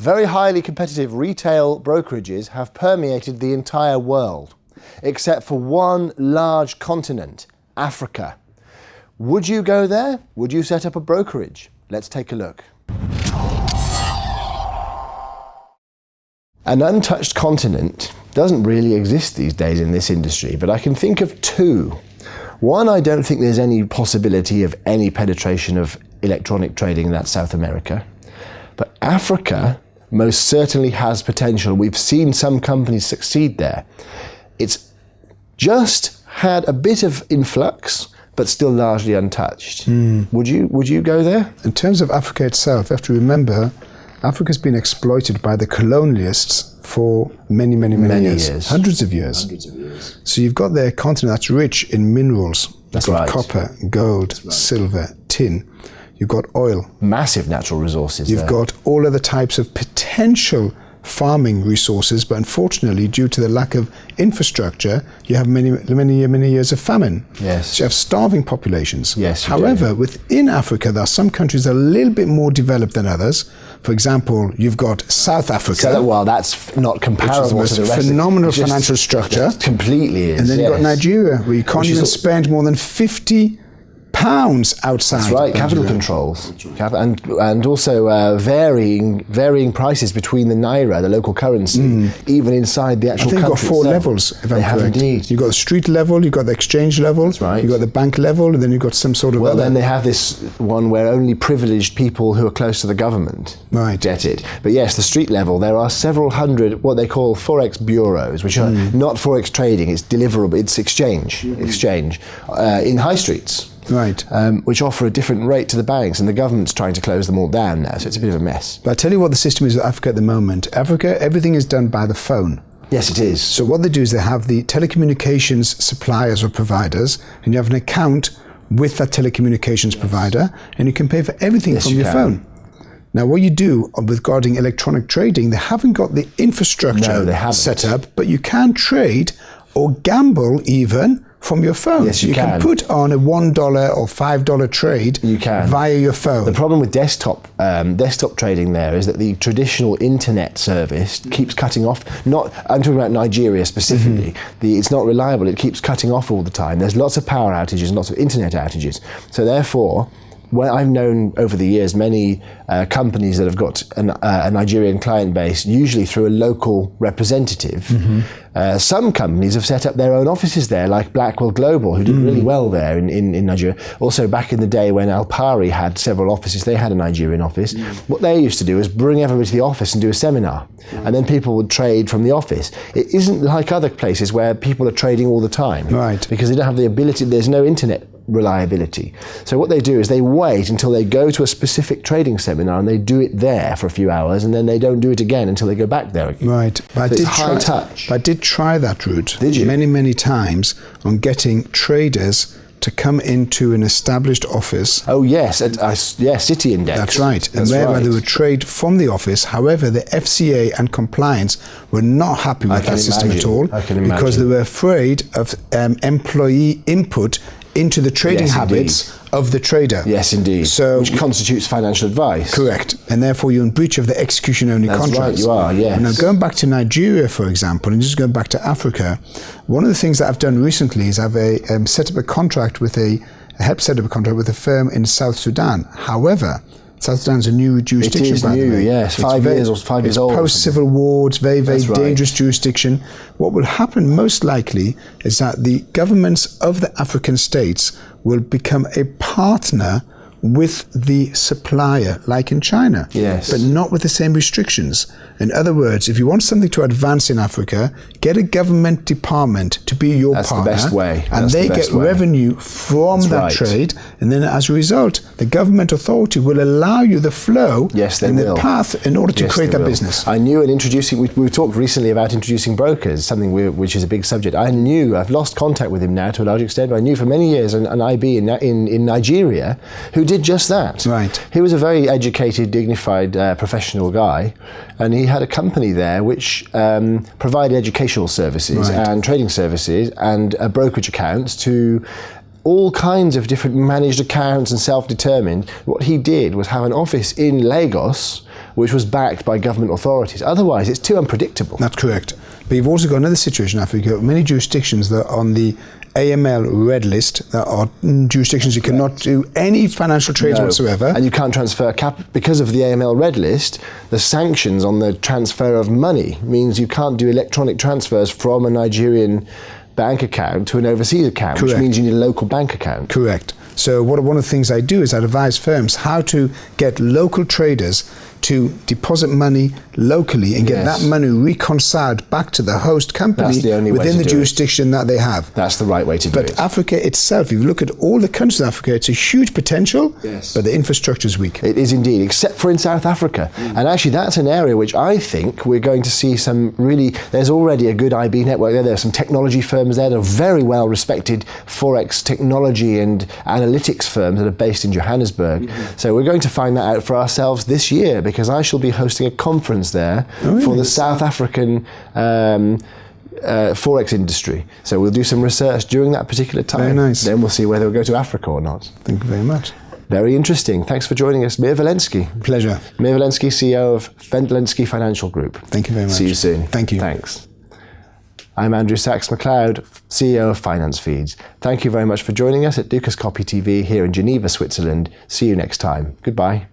Very highly competitive retail brokerages have permeated the entire world, except for one large continent, Africa. Would you go there? Would you set up a brokerage? Let's take a look. An untouched continent doesn't really exist these days in this industry, but I can think of two. One, I don't think there's any possibility of any penetration of electronic trading in that South America. But Africa most certainly has potential. We've seen some companies succeed there. It's just had a bit of influx, but still largely untouched. Would you go there? In terms of Africa itself, you have to remember, Africa's been exploited by the colonialists for many years. Hundreds of years. So you've got the continent that's rich in minerals. That's right. Copper, gold, silver, tin. You've got oil. Massive natural resources. You've got all other types of potential farming resources, but unfortunately, due to the lack of infrastructure, you have many years of famine. Yes. So you have starving populations. Yes. However, within Africa, there are some countries that are a little bit more developed than others. For example, you've got South Africa. So, well, that's not comparable to the rest. Phenomenal financial structure. Completely is. And then you've got Nigeria, where you can't even spend more than £50 outside. That's right, capital controls, and also varying prices between the naira, the local currency, even inside the actual country. I think you've got four levels, if I'm correct. Indeed. You've got the street level, you've got the exchange level, that's right. You've got the bank level, and then you've got some sort of then they have this one where only privileged people who are close to the government get it. But yes, the street level, there are several hundred what they call forex bureaus, which are not forex trading, it's deliverable, it's exchange in high streets. Right. Which offer a different rate to the banks, and the government's trying to close them all down now, so it's a bit of a mess. But I tell you what the system is with Africa at the moment. Africa, everything is done by the phone. Yes, it is. So what they do is they have the telecommunications suppliers or providers, and you have an account with that telecommunications provider, and you can pay for everything from your phone. Now, what you do regarding electronic trading, they haven't got the infrastructure set up, but you can trade or gamble even from your phone. Yes, you can put on a $1 or $5 trade via your phone. The problem with desktop trading there is that the traditional internet service keeps cutting off. I'm talking about Nigeria specifically. It's not reliable. It keeps cutting off all the time. There's lots of power outages and lots of internet outages. So therefore, well, I've known over the years many companies that have got a Nigerian client base, usually through a local representative. Some companies have set up their own offices there, like Blackwell Global, who did really well there in Nigeria. Also, back in the day when Alpari had several offices, they had a Nigerian office. What they used to do is bring everybody to the office and do a seminar, and then people would trade from the office. It isn't like other places where people are trading all the time, because they don't have the ability. There's no internet reliability. So what they do is they wait until they go to a specific trading seminar and they do it there for a few hours, and then they don't do it again until they go back there again. Right. But So I did try that route. Did you? Many times on getting traders to come into an established office. Oh yes, City Index. That's right. And whereby they would trade from the office. However, the FCA and compliance were not happy with that system at all, because they were afraid of employee input into the trading habits of the trader. Yes, indeed. So, which constitutes financial advice. Correct. And therefore you're in breach of the execution-only contracts. That's right, you are, yes. Now, going back to Nigeria, for example, and just going back to Africa, one of the things that I've done recently is I've set up a contract with helped set up a contract with a firm in South Sudan. However, South Sudan's a new jurisdiction, by the way. It is new, yes. 5 years old. It's post-civil war, it's very dangerous jurisdiction. What will happen most likely is that the governments of the African states will become a partner with the supplier, like in China, but not with the same restrictions. In other words, if you want something to advance in Africa, get a government department to be your partner. That's the best way. And they get revenue from that trade, and then as a result, the government authority will allow you the flow and the path in order to create that business. I knew in introducing, we talked recently about introducing brokers, something which is a big subject. I've lost contact with him now to a large extent, but I knew for many years an IB in Nigeria who did just that. Right. He was a very educated, dignified, professional guy, and he had a company there which provided educational services and trading services and brokerage accounts to all kinds of different managed accounts and self-determined. What he did was have an office in Lagos which was backed by government authorities. Otherwise, it's too unpredictable. That's correct. But you've also got another situation in Africa. Many jurisdictions that are on the AML red list, that are jurisdictions you cannot do any financial trades whatsoever. And you can't transfer because of the AML red list. The sanctions on the transfer of money means you can't do electronic transfers from a Nigerian bank account to an overseas account, Correct. which means you need a local bank account. Correct. So one of the things I do is I advise firms how to get local traders to deposit money locally and get that money reconciled back to the host company within the jurisdiction that they have. That's the right way to do it. But Africa itself, if you look at all the countries of Africa, it's a huge potential, but the infrastructure is weak. It is indeed, except for in South Africa. And actually that's an area which I think we're going to see some really, there's already a good IB network there. There are some technology firms there that are very well respected Forex technology and analytics firms that are based in Johannesburg. So we're going to find that out for ourselves this year, because I shall be hosting a conference there for the South African Forex industry. So we'll do some research during that particular time. Very nice. Then we'll see whether we'll go to Africa or not. Thank you very much. Very interesting. Thanks for joining us, Meir Velenski. Pleasure. Meir Velenski, CEO of Velenski Financial Group. Thank you very much. See you soon. Thank you. Thanks. I'm Andrew Saks-McLeod, CEO of Finance Feeds. Thank you very much for joining us at Dukascopy TV here in Geneva, Switzerland. See you next time. Goodbye.